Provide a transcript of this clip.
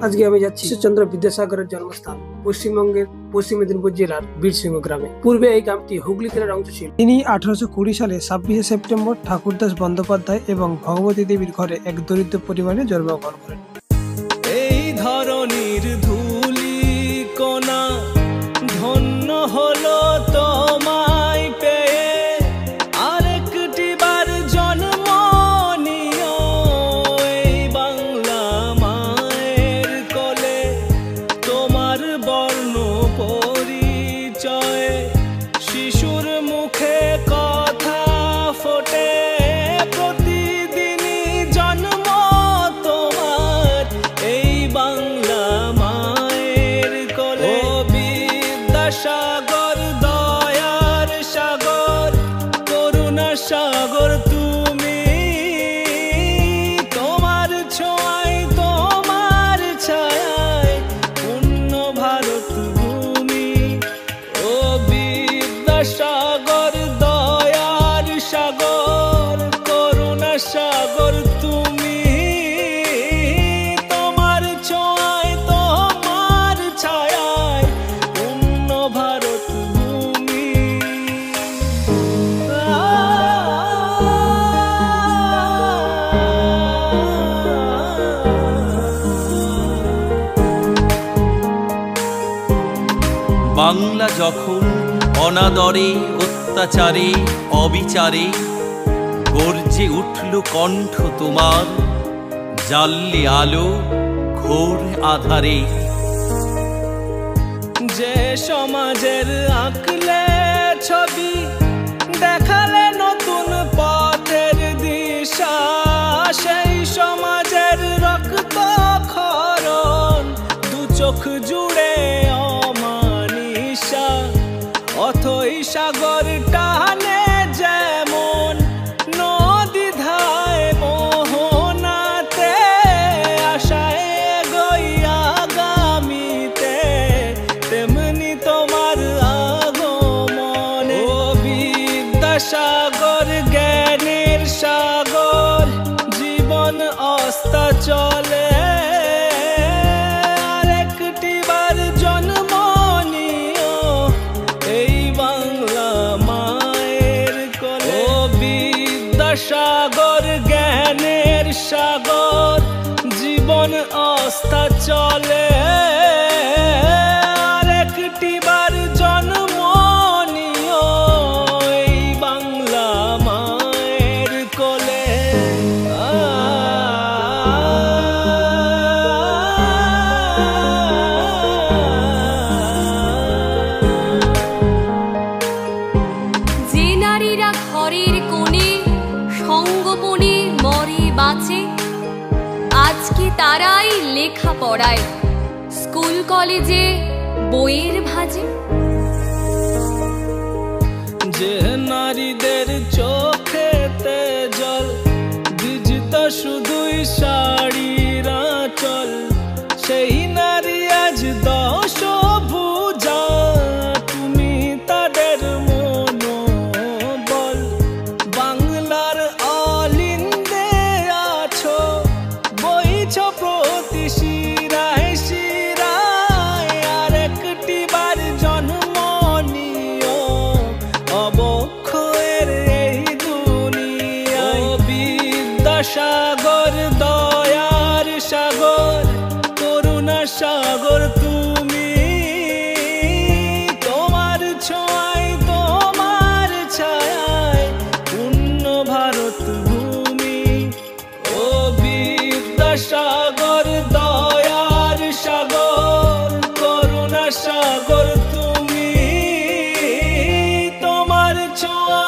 আজকে আমি যাচ্ছি ঈশ্বরচন্দ্র বিদ্যাসাগরের জন্মস্থান পশ্চিমবঙ্গের পশ্চিম মেদিনীপুর জেলার বীরসিংহ গ্রামে। পূর্বে এই গ্রামটি হুগলি জেলার অংশ ছিল। তিনি 1820 সালে 26শে সেপ্টেম্বর ঠাকুরদাস বন্দ্যোপাধ্যায় এবং ভগবতী দেবীর ঘরে এক দরিদ্র পরিবারে জন্মগ্রহণ করেন। এই ধরনীর ধুলি কোনা ধন্য হলো তোমায় পেয়ে, আরেকটি বার জন্ম নিও এই বাংলা মায়ের কোলে। তোমার বর্ণ পরিচয়ে শিশুর মুখে কথা ফোটে, প্রতিদিনই জন্ম তোমার এই বাংলা মায়ের কোলে। ও বিদ্যাসাগর দয়ার সাগর করুণা সাগর তুমি, তোমার ছোঁয়ায় তোমার ছায়ায় পূর্ণ ভারত ভূমি। ও বিদ্যাসাগর দয়ার সাগর করুণা সাগর তুমি, তোমার ছোঁয়ায় তোমার ছায়ায় পূর্ণ ভারত ভূমি। বাংলা যখন অনাদরে অত্যাচারে অবিচারে গর্জে উঠল কণ্ঠ তোমার, জ্বাললে আলো ঘোর আধারে। যে সমাজের আঁকলে ছবি, দেখালে নতুন পথের দিশা, সেই সমাজের রক্ত ক্ষরণ দু চোখ জুড়ে অমানিসা। অথই সাগর টানে যেমন নদী ধায় মোহনাতে, আশায় এগোই আগামীতে তেমনি তোমার আগমন। ও বিদ্যাসাগর জ্ঞানের সাগর জীবন অস্তা চলে, আরেকটি বার জন্ম নিও এই বাংলা মায়ের কোলে। ও বিদ্যাসাগর জ্ঞানের সাগর জীবন অস্তা চলে, আরেকটি বার জন্ম নিও এই বাংলা মায়ের কোলে। যে নারীরা ঘরের কোণে সঙ্গোপনে মরে বাঁচে, আজকে তারাই লেখা পড়ায় স্কুল কলেজে বইয়ের ভাজে। যে নারীদের চোখেতে জল ভিজত শুধুই শাড়ির আঁচল, সেই নারী আজ 10 ভুজা, তুমি তাদের মনোবল। বাংলার অলিন্দে আছো, বইছ প্রতি শিরায় শিরায়, আরেকটি বার জন্ম নিও অবক্ষয়ের এই দুনিয়ায়। ও বিদ্যাসাগর দয়ার সাগর করুণা সাগর তুমি, তোমার ছোঁয়ায় তোমার ছায়ায় পূর্ণ ভারত ভূমি। ও বিদ্যাসাগর দয়ার সাগর করুণা সাগর তুমি, তোমার ছোঁয়া